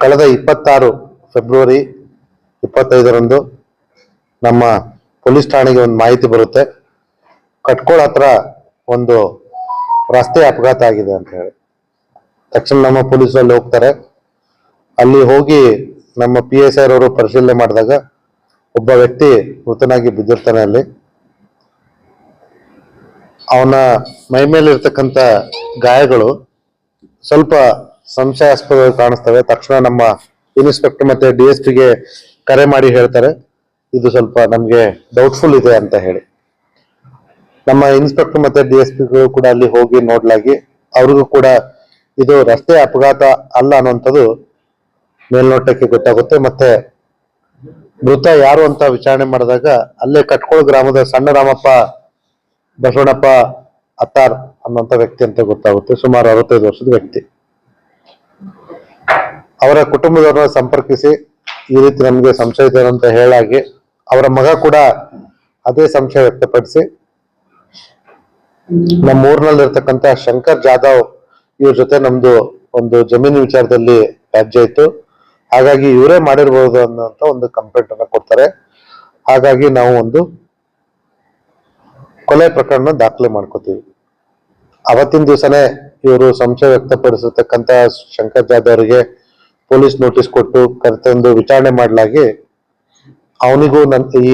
ಕಳೆದ 26 ಫೆಬ್ರವರಿ 25ರಂದು ನಮ್ಮ ಪೊಲೀಸ್ ಠಾಣೆಗೆ ಒಂದು ಮಾಹಿತಿ ಬರುತ್ತೆ. ಕಟ್ಕೋಳ ಹತ್ರ ಒಂದು ರಸ್ತೆ ಅಪಘಾತ ಆಗಿದೆ ಅಂತ ಹೇಳಿ ತಕ್ಷಣ ನಮ್ಮ ಪೊಲೀಸರಲ್ಲಿ ಹೋಗ್ತಾರೆ. ಅಲ್ಲಿ ಹೋಗಿ ನಮ್ಮ PSI ಅವರು ಪರಿಶೀಲನೆ ಮಾಡಿದಾಗ ಒಬ್ಬ ವ್ಯಕ್ತಿ ಮೃತನಾಗಿ ಬಿದ್ದಿರ್ತಾನೆ. ಅಲ್ಲಿ ಅವನ ಮೈ ಮೇಲೆ ಇರ್ತಕ್ಕಂಥ ಗಾಯಗಳು ಸ್ವಲ್ಪ ಸಂಶಯಾಸ್ಪದ ಕಾಣಿಸ್ತವೆ. ತಕ್ಷಣ ನಮ್ಮ ಇನ್ಸ್ಪೆಕ್ಟರ್ ಮತ್ತೆ DSPಗೆ ಕರೆ ಮಾಡಿ ಹೇಳ್ತಾರೆ, ಇದು ಸ್ವಲ್ಪ ನಮ್ಗೆ ಡೌಟ್ಫುಲ್ ಇದೆ ಅಂತ ಹೇಳಿ. ನಮ್ಮ ಇನ್ಸ್ಪೆಕ್ಟರ್ ಮತ್ತೆ DSPಗಳು ಕೂಡ ಅಲ್ಲಿ ಹೋಗಿ ನೋಡ್ಲಾಗಿ ಅವ್ರಿಗೂ ಕೂಡ ಇದು ರಸ್ತೆ ಅಪಘಾತ ಅಲ್ಲ ಅನ್ನುವಂಥದ್ದು ಮೇಲ್ನೋಟಕ್ಕೆ ಗೊತ್ತಾಗುತ್ತೆ. ಮತ್ತೆ ಮೃತ ಯಾರು ಅಂತ ವಿಚಾರಣೆ ಮಾಡಿದಾಗ ಅಲ್ಲೇ ಕಟ್ಕೋಳ ಗ್ರಾಮದ ಸಣ್ಣ ರಾಮಪ್ಪ ಬಸವಣ್ಣಪ್ಪ ಅತ್ತಾರ್ ಅನ್ನುವಂಥ ವ್ಯಕ್ತಿ ಅಂತ ಗೊತ್ತಾಗುತ್ತೆ. ಸುಮಾರು 65 ವರ್ಷದ ವ್ಯಕ್ತಿ. ಅವರ ಕುಟುಂಬದವರನ್ನ ಸಂಪರ್ಕಿಸಿ ಈ ರೀತಿ ನಮಗೆ ಸಂಶಯ ಇದೆ ಅಂತ ಹೇಳಾಗಿ ಅವರ ಮಗ ಕೂಡ ಅದೇ ಸಂಶಯ ವ್ಯಕ್ತಪಡಿಸಿ ನಮ್ಮ ಊರಿನಲ್ಲಿರ್ತಕ್ಕಂಥ ಶಂಕರ್ ಜಾಧವ್ ಇವ್ರ ಜೊತೆ ನಮ್ದು ಒಂದು ಜಮೀನು ವಿಚಾರದಲ್ಲಿ ವ್ಯಾಜ್ಯ ಇತ್ತು, ಹಾಗಾಗಿ ಇವರೇ ಮಾಡಿರ್ಬೋದು ಅನ್ನೋಂಥ ಒಂದು ಕಂಪ್ಲೇಂಟ್ ಅನ್ನ ಕೊಡ್ತಾರೆ. ಹಾಗಾಗಿ ನಾವು ಒಂದು ಕೊಲೆ ಪ್ರಕರಣ ದಾಖಲೆ ಮಾಡ್ಕೋತೀವಿ. ಅವತ್ತಿನ ದಿವಸನೇ ಇವರು ಸಂಶಯ ವ್ಯಕ್ತಪಡಿಸಿರ್ತಕ್ಕಂಥ ಶಂಕರ್ ಜಾಧವ್ ಅವರಿಗೆ ಪೊಲೀಸ್ ನೋಟಿಸ್ ಕೊಟ್ಟು ಕರೆತಂದು ವಿಚಾರಣೆ ಮಾಡಲಾಗಿ ಅವನಿಗೂ ಈ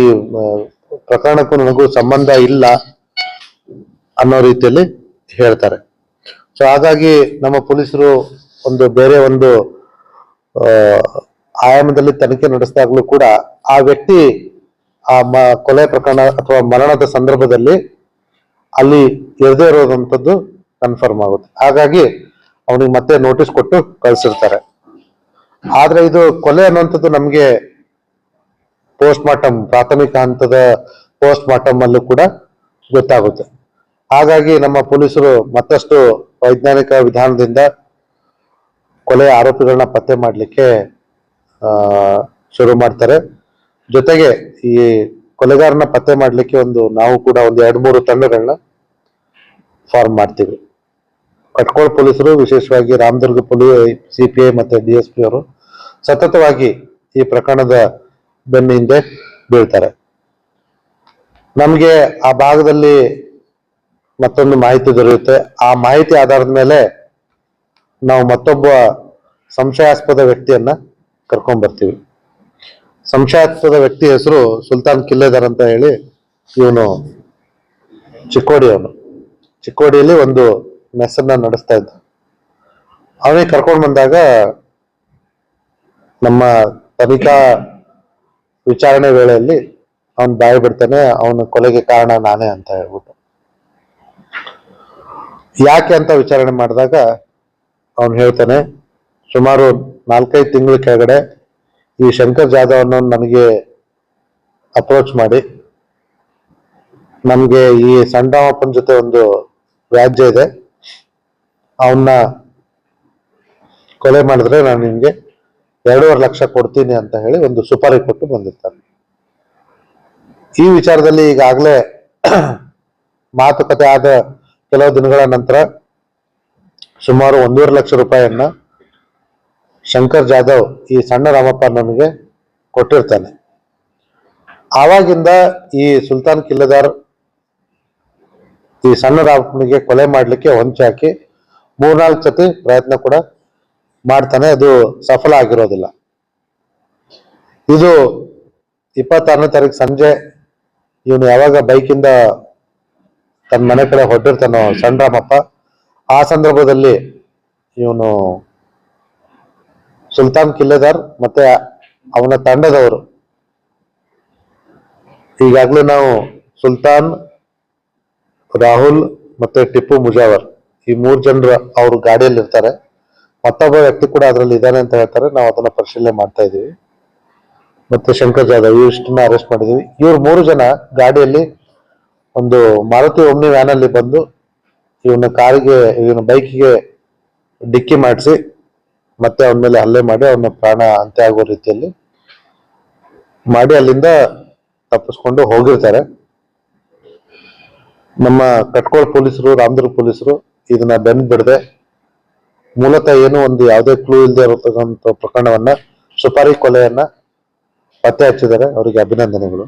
ಪ್ರಕರಣಕ್ಕೂ ನನಗೂ ಸಂಬಂಧ ಇಲ್ಲ ಅನ್ನೋ ರೀತಿಯಲ್ಲಿ ಹೇಳ್ತಾರೆ. ಸೊ ಹಾಗಾಗಿ ನಮ್ಮ ಪೊಲೀಸರು ಒಂದು ಬೇರೆ ಒಂದು ಆಯಾಮದಲ್ಲಿ ತನಿಖೆ ನಡೆಸಿದಾಗಲೂ ಕೂಡ ಆ ವ್ಯಕ್ತಿ ಆ ಕೊಲೆ ಪ್ರಕರಣ ಅಥವಾ ಮರಣದ ಸಂದರ್ಭದಲ್ಲಿ ಅಲ್ಲಿ ಇರದೇ ಇರೋದಂಥದ್ದು ಕನ್ಫರ್ಮ್ ಆಗುತ್ತೆ. ಹಾಗಾಗಿ ಅವನಿಗೆ ಮತ್ತೆ ನೋಟಿಸ್ ಕೊಟ್ಟು ಕಳಿಸಿರ್ತಾರೆ. ಆದ್ರೆ ಇದು ಕೊಲೆ ಅನ್ನುವಂಥದ್ದು ನಮ್ಗೆ ಪೋಸ್ಟ್ ಮಾರ್ಟಮ್, ಪ್ರಾಥಮಿಕ ಹಂತದ ಪೋಸ್ಟ್ ಮಾರ್ಟಮ್ ಅಲ್ಲೂ ಕೂಡ ಗೊತ್ತಾಗುತ್ತೆ. ಹಾಗಾಗಿ ನಮ್ಮ ಪೊಲೀಸರು ಮತ್ತಷ್ಟು ವೈಜ್ಞಾನಿಕ ವಿಧಾನದಿಂದ ಕೊಲೆಯ ಆರೋಪಿಗಳನ್ನ ಪತ್ತೆ ಮಾಡಲಿಕ್ಕೆ ಶುರು ಮಾಡ್ತಾರೆ. ಜೊತೆಗೆ ಈ ಕೊಲೆಗಾರನ ಪತ್ತೆ ಮಾಡಲಿಕ್ಕೆ ನಾವು ಕೂಡ ಒಂದು 2-3 ತಂಡಗಳನ್ನ ಫಾರ್ಮ್ ಮಾಡ್ತೀವಿ. ಕಟ್ಕೋಳ ಪೊಲೀಸರು, ವಿಶೇಷವಾಗಿ ರಾಮದುರ್ಗ CPI ಮತ್ತೆ DSP ಅವರು ಸತತವಾಗಿ ಈ ಪ್ರಕರಣದ ಬೆನ್ನ ಹಿಂದೆ ಬೀಳ್ತಾರೆ. ನಮ್ಗೆ ಆ ಭಾಗದಲ್ಲಿ ಮತ್ತೊಂದು ಮಾಹಿತಿ ದೊರೆಯುತ್ತೆ. ಆ ಮಾಹಿತಿ ಆಧಾರದ ಮೇಲೆ ನಾವು ಮತ್ತೊಬ್ಬ ಸಂಶಯಾಸ್ಪದ ವ್ಯಕ್ತಿಯನ್ನ ಕರ್ಕೊಂಡ್ ಬರ್ತೀವಿ. ಸಂಶಯಾಸ್ಪದ ವ್ಯಕ್ತಿ ಹೆಸರು ಸುಲ್ತಾನ್ ಕಿಲ್ಲೆದಾರ್ ಅಂತ ಹೇಳಿ. ಇವನು ಚಿಕ್ಕೋಡಿಯಲ್ಲಿ ಒಂದು ಮೆಸ್ಸನ್ನ ನಡೆಸ್ತಾ ಇದ್ದ. ಅವನಿಗೆ ಕರ್ಕೊಂಡು ಬಂದಾಗ ನಮ್ಮ ತನಿಖಾ ವಿಚಾರಣೆ ವೇಳೆಯಲ್ಲಿ ಅವನ್ ಬಾಯಿ ಬಿಡ್ತಾನೆ, ಅವನ ಕೊಲೆಗೆ ಕಾರಣ ನಾನೇ ಅಂತ ಹೇಳ್ಬಿಟ್ಟು. ಯಾಕೆ ಅಂತ ವಿಚಾರಣೆ ಮಾಡಿದಾಗ ಅವನು ಹೇಳ್ತಾನೆ, ಸುಮಾರು 4-5 ತಿಂಗಳ ಕೆಳಗಡೆ ಈ ಶಂಕರ್ ಜಾಧವ್ ಅನ್ನೋನು ನನಗೆ ಅಪ್ರೋಚ್ ಮಾಡಿ, ನಮ್ಗೆ ಈ ಸಂಡಾಮಪ್ಪನ ಜೊತೆ ಒಂದು ವ್ಯಾಜ್ಯ ಇದೆ, ಅವನ್ನ ಕೊಲೆ ಮಾಡಿದ್ರೆ ನಾನು ನಿಮ್ಗೆ 2.5 ಲಕ್ಷ ಕೊಡ್ತೀನಿ ಅಂತ ಹೇಳಿ ಒಂದು ಸುಪಾರಿ ಕೊಟ್ಟು ಬಂದಿರ್ತಾನೆ. ಈ ವಿಚಾರದಲ್ಲಿ ಈಗಾಗಲೇ ಮಾತುಕತೆ ಆದ ಕೆಲವು ದಿನಗಳ ನಂತರ ಸುಮಾರು 1.5 ಲಕ್ಷ ರೂಪಾಯಿಯನ್ನ ಶಂಕರ್ ಜಾಧವ್ ಈ ಸಣ್ಣ ರಾಮಪ್ಪ ನನಗೆ ಕೊಟ್ಟಿರ್ತಾನೆ. ಆವಾಗಿಂದ ಈ ಸುಲ್ತಾನ್ ಕಿಲ್ಲೆದಾರ್ ಈ ಸಣ್ಣ ರಾಮಪ್ಪನಿಗೆ ಕೊಲೆ ಮಾಡ್ಲಿಕ್ಕೆ ಹೊಂಚಿ ಹಾಕಿ 3-4 ಸತಿ ಪ್ರಯತ್ನ ಕೂಡ ಮಾಡ್ತಾನೆ. ಅದು ಸಫಲ ಆಗಿರೋದಿಲ್ಲ. ಇದು 26ನೇ ತಾರೀಕು ಸಂಜೆ ಇವನು ಯಾವಾಗ ಬೈಕಿಂದ ತನ್ನ ಮನೆ ಕಡೆ ಹೊರಟಿರ್ತಾನೋ ಸಣ್ಣ ರಾಮಪ್ಪ, ಆ ಸಂದರ್ಭದಲ್ಲಿ ಇವನು ಸುಲ್ತಾನ್ ಕಿಲ್ಲೆದಾರ್ ಮತ್ತೆ ಅವನ ತಂಡದವರು, ಈಗಾಗ್ಲೂ ನಾವು ಸುಲ್ತಾನ್, ರಾಹುಲ್ ಮತ್ತೆ ಟಿಪ್ಪು ಮುಜಾವರ್, ಈ 3 ಜನರು ಅವ್ರ ಗಾಡಿಯಲ್ಲಿ ಇರ್ತಾರೆ. ಮತ್ತೊಬ್ಬ ವ್ಯಕ್ತಿ ಕೂಡ ಅದರಲ್ಲಿ ಇದ್ದಾನೆ ಅಂತ ಹೇಳ್ತಾರೆ. ನಾವು ಅದನ್ನ ಪರಿಶೀಲನೆ ಮಾಡ್ತಾ ಇದೀವಿ. ಮತ್ತೆ ಶಂಕರ್ ಜಾಧವ್ ಇಷ್ಟನ್ನ ಅರೆಸ್ಟ್ ಮಾಡಿದೀವಿ. ಇವ್ರು 3 ಜನ ಗಾಡಿಯಲ್ಲಿ ಒಂದು ಮಾರುತಿ ಓಮ್ನಿ ವ್ಯಾನ್ ಅಲ್ಲಿ ಬಂದು ಇವನ ಬೈಕಿಗೆ ಡಿಕ್ಕಿ ಮಾಡಿಸಿ ಮತ್ತೆ ಅವನ ಮೇಲೆ ಹಲ್ಲೆ ಮಾಡಿ ಅವನ ಪ್ರಾಣ ಅಂತ್ಯ ಆಗೋ ರೀತಿಯಲ್ಲಿ ಮಾಡಿ ಅಲ್ಲಿಂದ ತಪ್ಪಿಸ್ಕೊಂಡು ಹೋಗಿರ್ತಾರೆ. ನಮ್ಮ ಕಟ್ಕೋಳ ಪೊಲೀಸರು, ರಾಮದುರ್ಗ ಪೊಲೀಸರು ಇದನ್ನ ಬೆನ್ ಬಿಡದೆ ಮೂಲತಃ ಏನು ಒಂದು ಯಾವುದೇ ಕ್ಲೂ ಇಲ್ಲದೆ ಇರತಕ್ಕಂಥ ಪ್ರಕರಣವನ್ನ ಸುಪಾರಿ ಕೊಲೆಯನ್ನ ಪತ್ತೆ ಹಚ್ಚಿದ್ದಾರೆ. ಅವರಿಗೆ ಅಭಿನಂದನೆಗಳು.